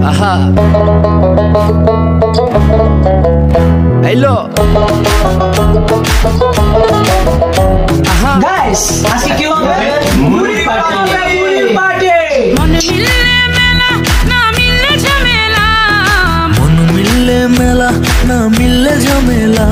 আহা হ্যালো আহা গাইস আজকে কি হবে মুড়ি পার্টি মন মিললে মেলা না মিললে ঝামেলা মন মিললে মেলা না মিললে ঝামেলা